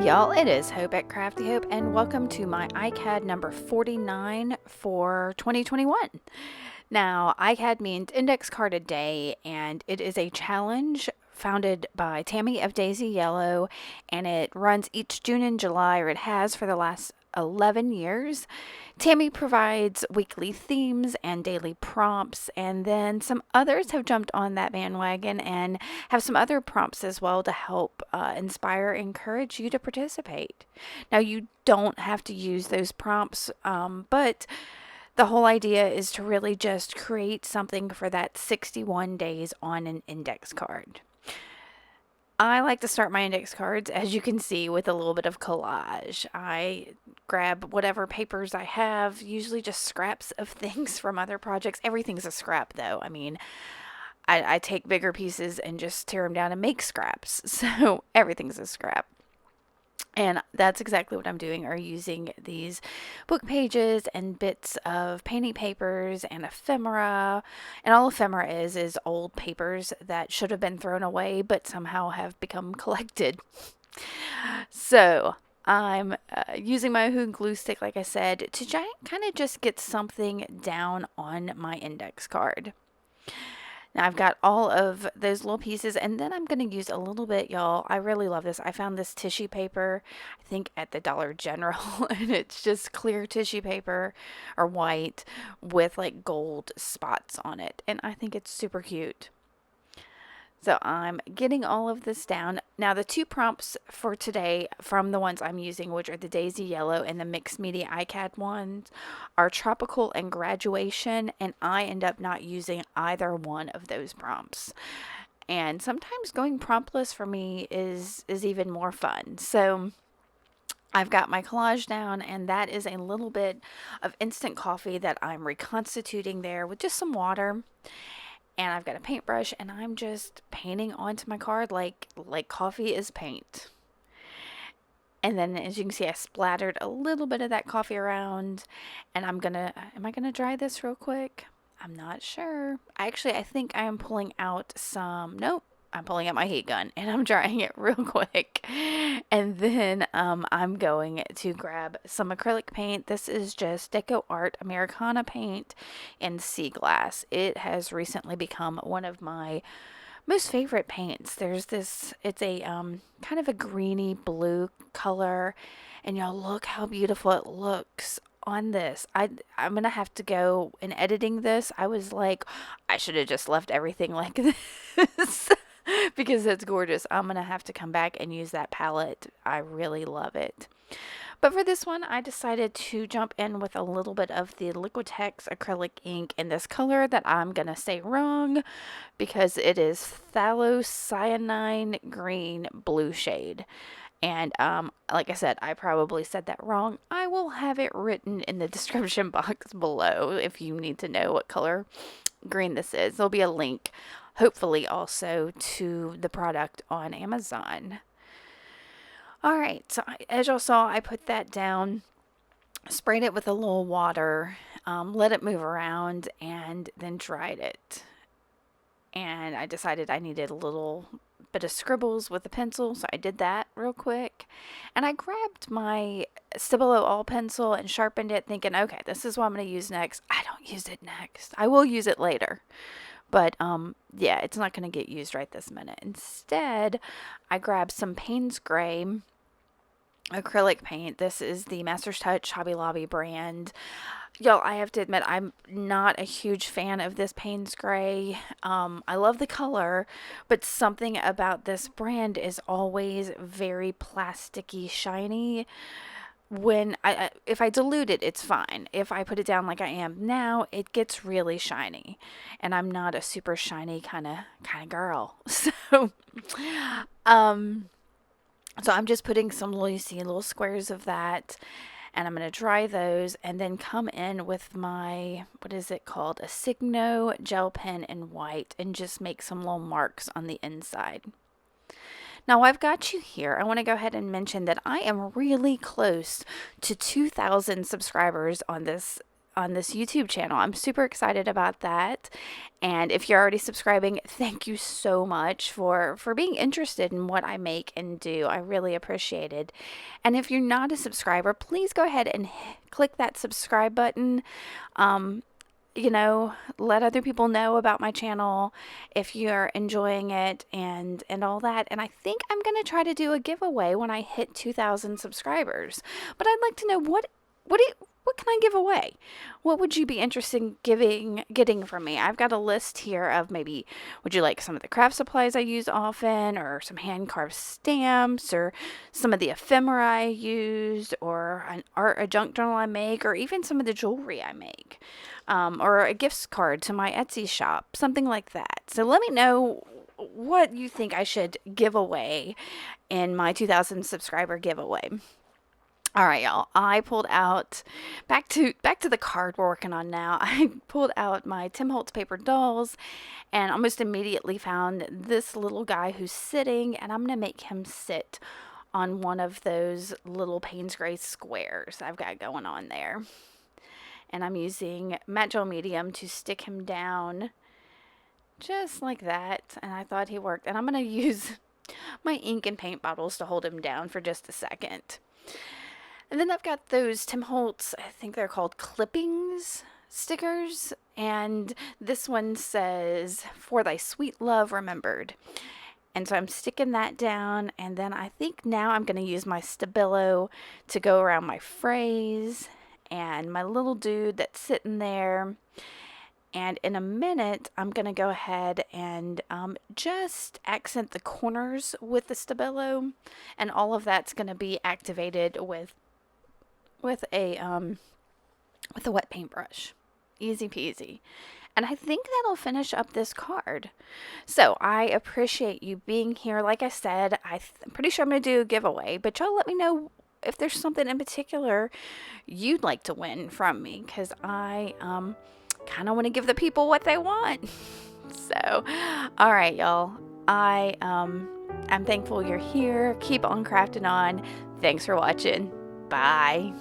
y'all, it is Hope at Crafty Hope, and welcome to my ICAD number 49 for 2021. Now, ICAD means Index Card a Day, and it is a challenge founded by Tammy of Daisy Yellow, and it runs each June and July, or it has for the last 11 years. Tammy provides weekly themes and daily prompts, and then some others have jumped on that bandwagon and have some other prompts as well to help inspire and encourage you to participate. Now, you don't have to use those prompts, but the whole idea is to really just create something for that 61 days on an index card. I like to start my index cards, as you can see, with a little bit of collage. I grab whatever papers I have, usually just scraps of things from other projects. Everything's a scrap, though. I mean, I take bigger pieces and just tear them down and make scraps. So everything's a scrap. And that's exactly what I'm doing, are using these book pages and bits of painting papers and ephemera. And all ephemera is old papers that should have been thrown away but somehow have become collected. So I'm using my Who glue stick, like I said, to kind of just get something down on my index card. Now I've got all of those little pieces, and then I'm going to use a little bit, y'all. I really love this. I found this tissue paper, I think at the Dollar General, and it's just clear tissue paper or white with like gold spots on it, and I think it's super cute. So I'm getting all of this down. Now the two prompts for today from the ones I'm using, which are the Daisy Yellow and the Mixed Media ICAD ones, are Tropical and Graduation, and I end up not using either one of those prompts. And sometimes going promptless for me is even more fun. So I've got my collage down, and that is a little bit of instant coffee that I'm reconstituting there with just some water. And I've got a paintbrush, and I'm just painting onto my card like coffee is paint. And then, as you can see, I splattered a little bit of that coffee around, and am I gonna dry this real quick? I'm not sure. I think I am pulling out some, nope, I'm pulling out my heat gun and I'm drying it real quick. And then I'm going to grab some acrylic paint. This is just Deco Art Americana paint in sea glass. It has recently become one of my most favorite paints. There's this, it's a kind of a greeny blue color, and y'all look how beautiful it looks on this. I'm gonna have to go in editing this. I was like, I should have just left everything like this. Because it's gorgeous. I'm going to have to come back and use that palette. I really love it. But for this one, I decided to jump in with a little bit of the Liquitex acrylic ink in this color that I'm going to say wrong because it is Phthalocyanine green blue shade. And like I said, I probably said that wrong. I will have it written in the description box below if you need to know what color green this is. There'll be a link, hopefully also to the product on Amazon. All right, so as y'all saw, I put that down, sprayed it with a little water, let it move around, and then dried it. And I decided I needed a little bit of scribbles with a pencil, so I did that real quick. And I grabbed my Stabilo All pencil and sharpened it, thinking, okay, this is what I'm going to use next. I don't use it next. I will use it later. But, yeah, it's not going to get used right this minute. Instead, I grabbed some Payne's Gray acrylic paint. This is the Master's Touch Hobby Lobby brand. Y'all, I have to admit, I'm not a huge fan of this Payne's Gray. I love the color, but something about this brand is always very plasticky, shiny. When if I dilute it, it's fine. If I put it down like I am now, it gets really shiny, and I'm not a super shiny kind of girl. So I'm just putting some little squares of that, and I'm going to dry those and then come in with my, what is it called? A Signo gel pen in white, and just make some little marks on the inside. Now I've got you here. I want to go ahead and mention that I am really close to 2,000 subscribers on this on this YouTube channel. I'm super excited about that. And if you're already subscribing, thank you so much for being interested in what I make and do. I really appreciate it. And if you're not a subscriber, please go ahead and click that subscribe button. Let other people know about my channel if you're enjoying it and all that. And I think I'm going to try to do a giveaway when I hit 2,000 subscribers. But I'd like to know what can I give away? What would you be interested in getting from me? I've got a list here of maybe, would you like some of the craft supplies I use often, or some hand carved stamps, or some of the ephemera I used, or an art adjunct journal I make, or even some of the jewelry I make, or a gift card to my Etsy shop, something like that. So let me know what you think I should give away in my 2,000 subscriber giveaway. All right, y'all. I pulled out back to the card we're working on now. I pulled out my Tim Holtz paper dolls and almost immediately found this little guy who's sitting, and I'm going to make him sit on one of those little Payne's Gray squares I've got going on there. And I'm using matte gel medium to stick him down just like that, and I thought he worked. And I'm going to use my ink and paint bottles to hold him down for just a second. And then I've got those Tim Holtz, I think they're called clippings stickers. And this one says, "For thy sweet love remembered." And so I'm sticking that down. And then I think now I'm going to use my Stabilo to go around my phrase and my little dude that's sitting there. And in a minute, I'm going to go ahead and just accent the corners with the Stabilo. And all of that's going to be activated with a wet paintbrush. Easy peasy. And I think that'll finish up this card. So I appreciate you being here. Like I said, I'm pretty sure I'm going to do a giveaway, but y'all let me know if there's something in particular you'd like to win from me, because I kind of want to give the people what they want. So, all right, y'all. I'm thankful you're here. Keep on crafting on. Thanks for watching. Bye.